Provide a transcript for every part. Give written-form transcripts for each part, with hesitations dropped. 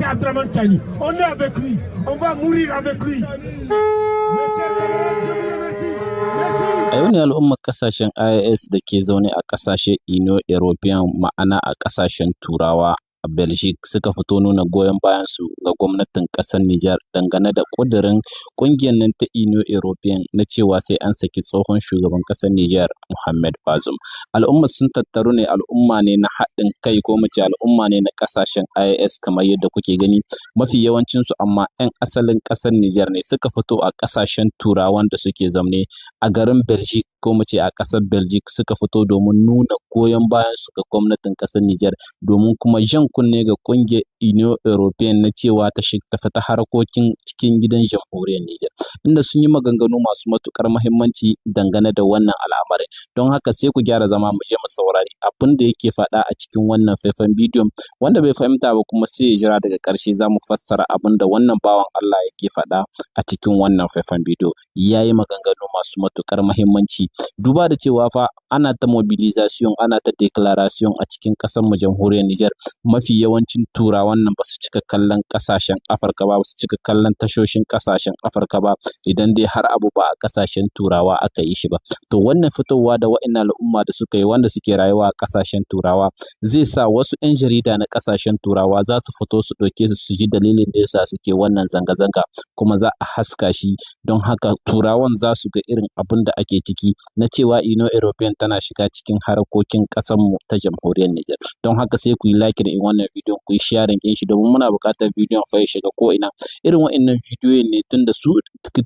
c'est Abdraman Chani. On est avec lui. On va mourir avec lui. Mes chers camarades, je vous remercie. Merci. A yau ne al'ummar kasashen IAS da ke zaune a kasashen Union European ma'ana a kasashen Turawa a Belgium suka fito nuna goyon bayansu ga gwamnatin ƙasar Nijar dangane da ƙudurin ƙungiyar nan ta Union European na cewa sai an saki tsohon shugaban ƙasar Nijar Mohamed Bazoum. Al'ummar sun tattaru ne, al'umma ne na haɗin kai ko mu ce al'umma ne na ƙasashen IAS kamar yadda kuke gani, mafi yawancinsu amma 'yan asalin ƙasar Nijar ne suka fito a ƙasashen Turawan da suke zamne a garin Belgium ko mu ce a ƙasar Belgium suka fito domin nuna goyon bayansu ga gwamnatin ƙasar Nijar domin kuma jan kunne ga ƙungiyar Union European na cewa ta fita harkokin cikin gidan jamhuriyar Nijar, inda sun yi maganganu masu matuƙar muhimmanci dangane da wannan al'amarin. Don haka sai ku gyara zama mu je mu saurari abin da yake faɗa a cikin wannan faifan bidiyon, wanda bai fahimta ba kuma sai ya jira daga ƙarshe za mu fassara abin da wannan bawan Allah yake faɗa a cikin wannan faifan bidiyo. Ya yi maganganu masu matuƙar muhimmanci, duba da cewa fa ana ta mobilization, ana ta declaration a cikin ƙasar mu jamhuriyar Nijar. Mafi yawancin turawan nan ba su cika kallon ƙasashen Afirka ba, su cika kallon tashoshin ƙasashen Afirka ba idan dai har abu ba a ƙasashen Turawa aka yi shi ba. To wannan fitowa da wa'innan al'umma da suka yi wanda suke rayuwa a ƙasashen Turawa zai sa wasu 'yan jarida na ƙasashen Turawa za su fito su ɗauke su ji dalilin da yasa suke wannan zanga-zanga, kuma za a haska shi. Don haka Turawan za su ga irin abin da ake ciki na cewa Union European tana shiga cikin harkokin ƙasarmu ta jamhuriyar Nijar. Don haka sai ku yi like in wannan bidiyon, ku yi sharing ɗin shi domin muna buƙatar bidiyon fa ya shiga ko ina. Irin wa'innan bidiyoyin ne tunda su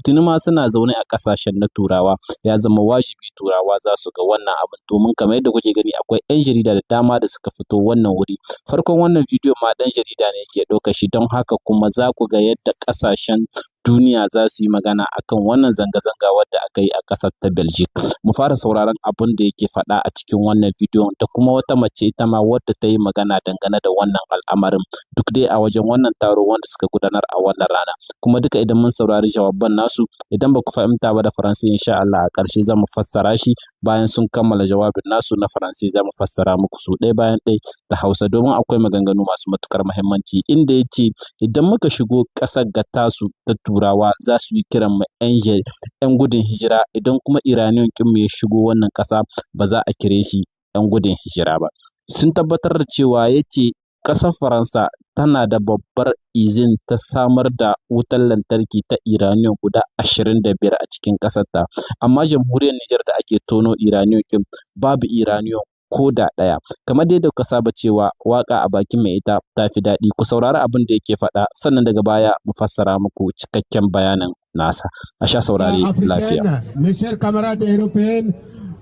tuni ma suna zaune a ƙasashen na Turawa, ya zama wajibi Turawa za su ga wannan abin, domin kamar yadda kuke gani akwai 'yan jarida da dama da suka fito wannan wuri. Farkon wannan bidiyon ma ɗan jarida ne ke ɗaukar shi, don haka kuma za ku ga yadda ƙasashen duniya za su yi magana akan wannan zanga-zanga wadda aka yi a ƙasar ta Belgium. Mu fara sauraron abin da yake faɗa a cikin wannan bidiyon da kuma wata mace ita ma wadda ta yi magana dangane da wannan al'amarin, duk dai a wajen wannan taro wanda suka gudanar a wannan rana. Kuma duka idan mun saurari jawaban nasu, idan ba ku fahimta ba da Faransa insha Allah a ƙarshe za mu fassara shi. Bayan sun kammala jawabin nasu na Faransa za mu fassara muku su ɗaya bayan ɗaya da Hausa, domin akwai maganganu masu matuƙar muhimmanci, inda ya ce idan muka shigo ƙasar ga tasu ta Turawa za su yi kiran mu 'yan gudun hijira, idan kuma Iraniyan ƙinmu ya shigo wannan ƙasa ba za a kire shi 'yan gudun hijira ba. Sun tabbatar da cewa ya ce ƙasar Faransa tana da babbar izin ta samar da wutar lantarki ta Iraniyan guda 25 a cikin ƙasarta, amma jamhuriyar Nijar da ake tono Iraniyan ƙin babu Iraniyan ko da ɗaya. Kamar dai da kuka saba cewa waƙa a bakin mai ita ta fi daɗi, ku saurari abin da yake faɗa sannan daga baya mu fassara muku cikakken bayanin nasa. A sha saurari lafiya. Mes chers camarades européens,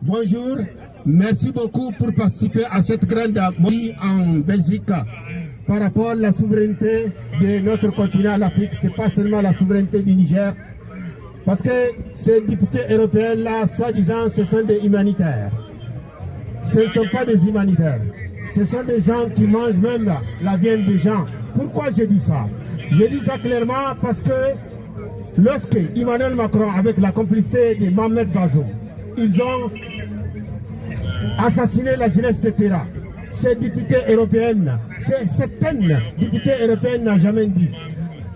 bonjour. Merci beaucoup pour participer à cette grande mobilisation en Belgique par rapport à la souveraineté de notre continent, l'Afrique. Ce n'est pas seulement la souveraineté du Niger, parce que ces députés européens-là, soi-disant, ce sont des humanitaires. Ce ne sont pas des humanitaires. Ce sont des gens qui mangent même la viande des gens. Pourquoi je dis ça? Je dis ça clairement parce que lorsque Emmanuel Macron, avec la complicité de Mohamed Bazoum, ils ont assassiné la jeunesse de Terra, ces députés européennes, ces certaines députés européennes n'ont jamais dit.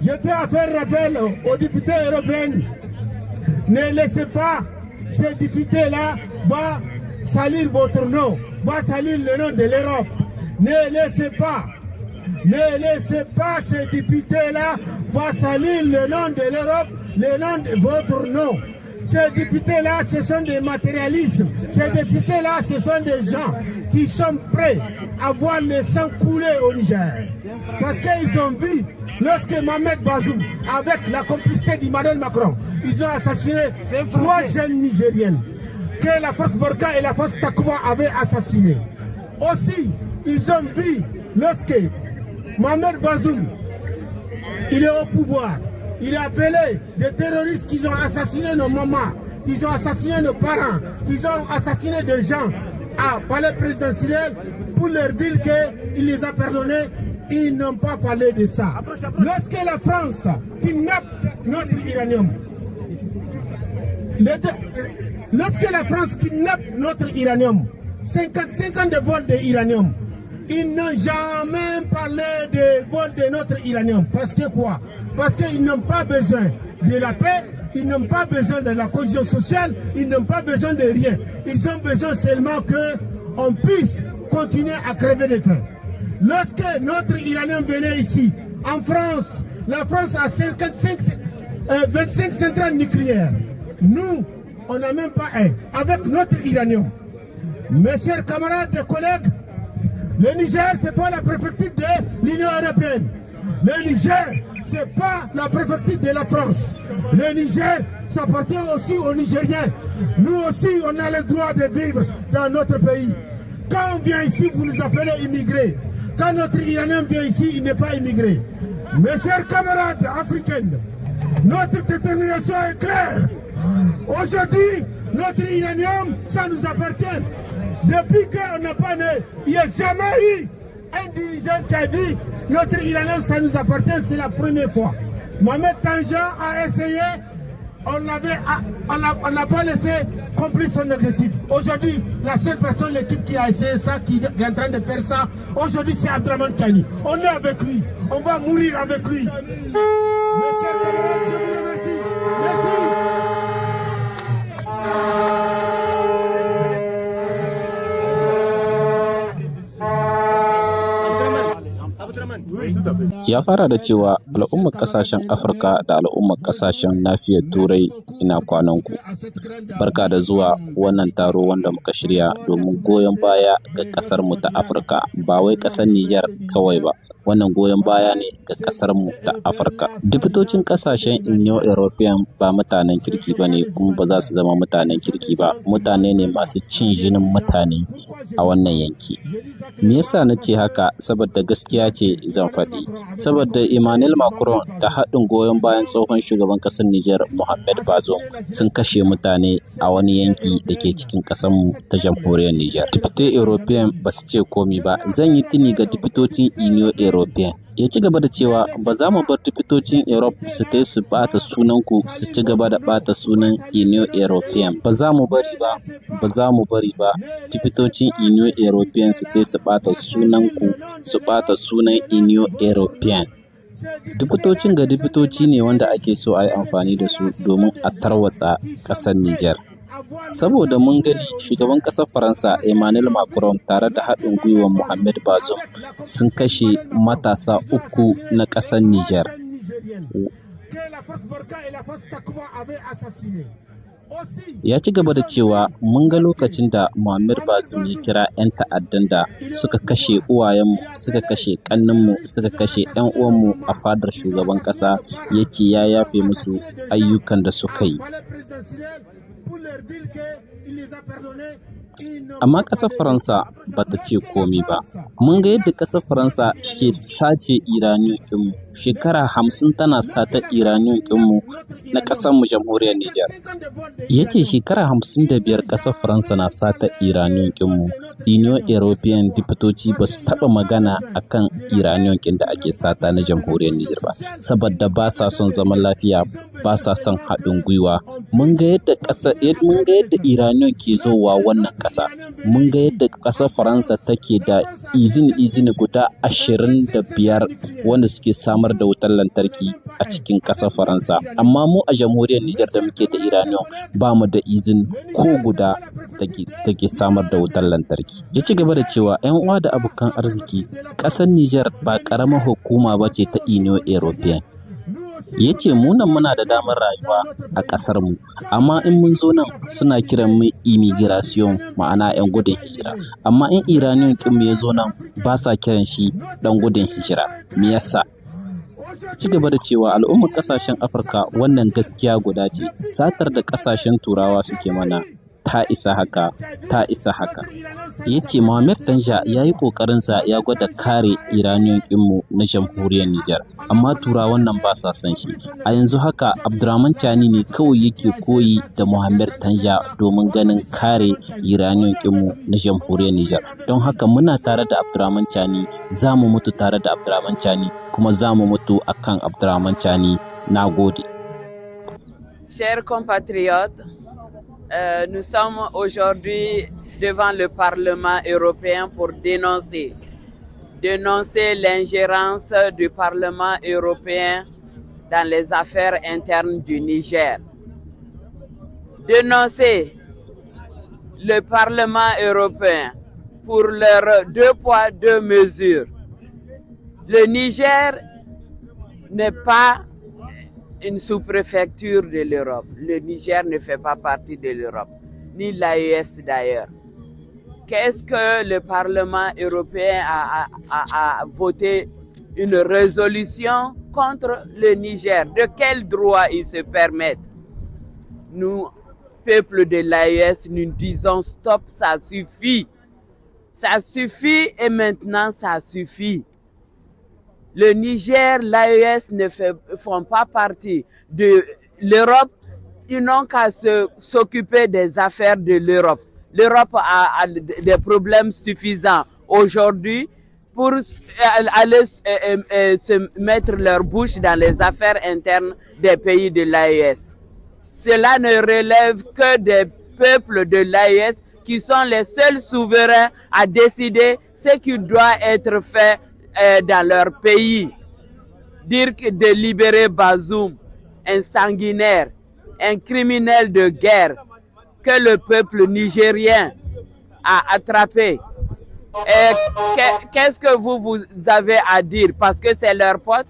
Je tiens à faire rappel aux députés européens, ne laissez pas ces députés-là salir votre nom, va salir le nom de l'Europe. Ne laissez pas ces députés-là va salir le nom de l'Europe, le nom de votre nom. Ces députés-là, ce sont des matérialistes. Ces députés-là, ce sont des gens qui sont prêts à voir le sang couler au Niger. Parce qu'ils ont vu, lorsque Mohamed Bazoum, avec la complicité d'Emmanuel Macron, ils ont assassiné 3 jeunes Nigériennes que la force Borka et la force Takuba avaient assassiné. Aussi, ils ont vu, lorsque Mohamed Bazoum, il est au pouvoir, il a appelé des terroristes qui ont assassiné nos mamans, qui ont assassiné nos parents, qui ont assassiné des gens à palais présidentiel pour leur dire qu'il les a pardonnés. Ils n'ont pas parlé de ça. Lorsque la France kidnappe notre uranium, lorsque la France kidnappe notre uranium, 55 ans de vol d'uranium, Ils n'ont jamais parlé de vol de notre uranium. Parce que quoi? Parce qu'ils n'ont pas besoin de la paix, ils n'ont pas besoin de la cohésion sociale, ils n'ont pas besoin de rien. Ils ont besoin seulement qu'on puisse continuer à crever de faim. Lorsque notre uranium venait ici, en France, la France a 25 centrales nucléaires. Nous, on n'a même pas un. Avec notre uranium. Mes chers camarades et collègues, le Niger, ce n'est pas la préfecture de l'Union européenne. Le Niger, ce n'est pas la préfecture de la France. Le Niger, ça appartient aussi aux Nigériens. Nous aussi, on a le droit de vivre dans notre pays. Quand on vient ici, vous nous appelez immigrés. Quand notre uranium vient ici, il n'est pas immigré. Mes chers camarades africains, notre détermination est claire. Aujourd'hui, notre uranium, ça nous appartient. Depuis qu'on n'a pas né, il n'y a jamais eu un dirigeant qui a dit notre uranium, ça nous appartient, c'est la première fois. Mohamed Tanja a essayé, on n'a pas laissé accomplir son objectif. Aujourd'hui, la seule personne, l'équipe qui a essayé ça, qui est en train de faire ça, aujourd'hui c'est Abdraman Chani. On est avec lui, on va mourir avec lui. Mes chers camarades, je vous remercie. Merci. Ya fara da cewa al'ummar kasashen Afirka da al'ummar kasashen nafiyar Turai ina kwananku. Barka da zuwa wannan taro wanda muka shirya domin goyon baya ga kasar mu ta Afirka, ba wai kasar Nijar kawai ba. Wannan goyon baya ne ga kasar mu ta Afirka. Dipitocin kasashen Union European ba mutanen kirki ba ne, kuma ba za su zama mutanen kirki ba. Mutane ne masu cin jinin mutane a wannan yanki. Me yasa na ce haka? Saboda gaskiya ce zan faɗi. Saboda Emmanuel Macron da haɗin goyon bayan tsohon shugaban ƙasar Nijar Mohamed Bazoum sun kashe mutane a wani yanki da ke cikin ƙasarmu ta jamhuriyar Nijar. Dipite European ba su ce komi ba. Zan yi tuni ga dipitocin Union European. Ya ci gaba da cewa ba za mu bar dipitocin Europe su ta su bata sunanku su ci gaba da bata sunan Union European. Ba za mu bari ba, ba za mu bari ba dipitocin Union European su ta su bata sunanku su bata sunan Union European. Dipitocin ga dipitoci ne wanda ake so a yi amfani da su domin a tarwatsa ƙasar Nijar. Saboda mun gani shugaban ƙasar Faransa Emmanuel Macron tare da haɗin gwiwar Mohamed Bazoum sun kashe matasa 3 na ƙasar Nijar. Ya ci gaba da cewa mun ga lokacin da Mohamed Bazoum ya kira 'yan ta'addan da suka kashe uwayenmu, suka kashe ƙannenmu, suka kashe 'yan uwanmu a fadar shugaban ƙasa, ya ce ya yafe musu ayyukan da suka yi. Amma ƙasar Faransa ba ta ce komi ba. Mun ga yadda ƙasar Faransa ke sace iraniyon ɗinmu. Shekara 50 tana sata iraniyon ɗinmu na ƙasarmu jamhuriyar Nijar. Ya ce shekara 55 ƙasar Faransa na sata iraniyon ɗinmu. Union European dipitoci ba su taɓa magana a kan iraniyon ɗin da ake sata na jamhuriyar Nijar ba. Saboda ba sa son zaman lafiya, ba sa son haɗin gwiwa. Mun ga yadda iraniyon ke zowa wannan ƙasa. Mun ga yadda ƙasar Faransa take da izini guda 25 wanda suke samar da wutar lantarki a cikin ƙasar Faransa. Amma mu a jamhuriyar Nijar da muke da iraniyon ba mu da izini ko guda take samar da wutar lantarki. Ya ci gaba da cewa 'yan uwa da abokan arziki, ƙasar Nijar ba ƙaramar hukuma ba ce ta Union European. Ya ce munan muna da damar rayuwa a ƙasarmu, amma in mun zo nan suna kiran mu immigration, ma'ana 'yan gudun hijira. Amma in iraniyon ƙinmu ya zo nan ba sa kiran shi ɗan gudun hijira. Me yasa? Ci gaba da cewa al'ummar ƙasashen Afirka wannan gaskiya guda ce, satar da ƙasashen Turawa suke mana ta isa haka, ta isa haka. Ya ce Mohamed Tanja ya yi ƙoƙarinsa ya gwada kare iraniyon ƙinmu na jamhuriyar Nijar, amma Turawan nan ba sa son shi. A yanzu haka Abdraman Chani ne kawai yake koyi da Mohamed Tanja domin ganin kare iraniyon ƙinmu na jamhuriyar Nijar. Don haka muna tare da Abdraman Chani, za mu mutu tare da Abdraman Chani, kuma za mu mutu akan Abdraman Chani. Na gode. Chers compatriotes, nous sommes aujourd'hui devant le Parlement européen pour dénoncer dénoncer l'ingérence du Parlement européen dans les affaires internes du Niger. Dénoncer le Parlement européen pour leurs 2 poids, 2 mesures. Le Niger n'est pas une sous-préfecture de l'Europe. Le Niger ne fait pas partie de l'Europe, ni l'AES d'ailleurs. Qu'est-ce que le Parlement européen a voté une résolution contre le Niger? De quel droit ils se permettent? Nous, peuple de l'AES, nous disons stop, ça suffit. Ça suffit et maintenant ça suffit. Le Niger, l'AES ne font pas partie de l'Europe. Ils n'ont qu'à s'occuper des affaires de l'Europe. L'Europe a des problèmes suffisants aujourd'hui pour aller se mettre leur bouche dans les affaires internes des pays de l'AES. Cela ne relève que des peuples de l'AES qui sont les seuls souverains à décider ce qui doit être fait dans leur pays. Dire que de libérer Bazoum, un sanguinaire, un criminel de guerre que le peuple nigérien a attrapé. Qu'est-ce que vous avez à dire? Parce que c'est leur pote?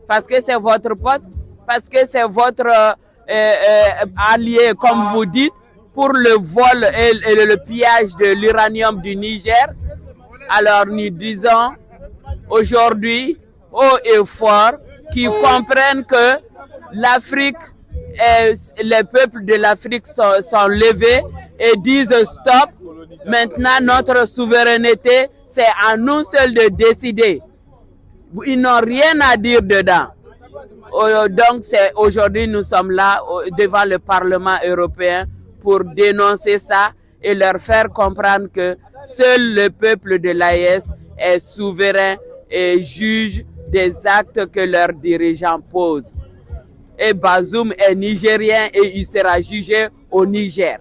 Parce que c'est votre pote? Parce que c'est votre allié, comme vous dites, pour le vol et le pillage de l'uranium du Niger? Alors nous disons aujourd'hui, haut et fort, qu'ils comprennent que l'Afrique, les peuples de l'Afrique sont levés et disent stop. Maintenant, notre souveraineté, c'est à nous seuls de décider. Ils n'ont rien à dire dedans. Donc, aujourd'hui, nous sommes là devant le Parlement européen pour dénoncer ça et leur faire comprendre que seul le peuple de l'AES est souverain et juge des actes que leurs dirigeants posent. Et Bazoum est nigérien et il sera jugé au Niger.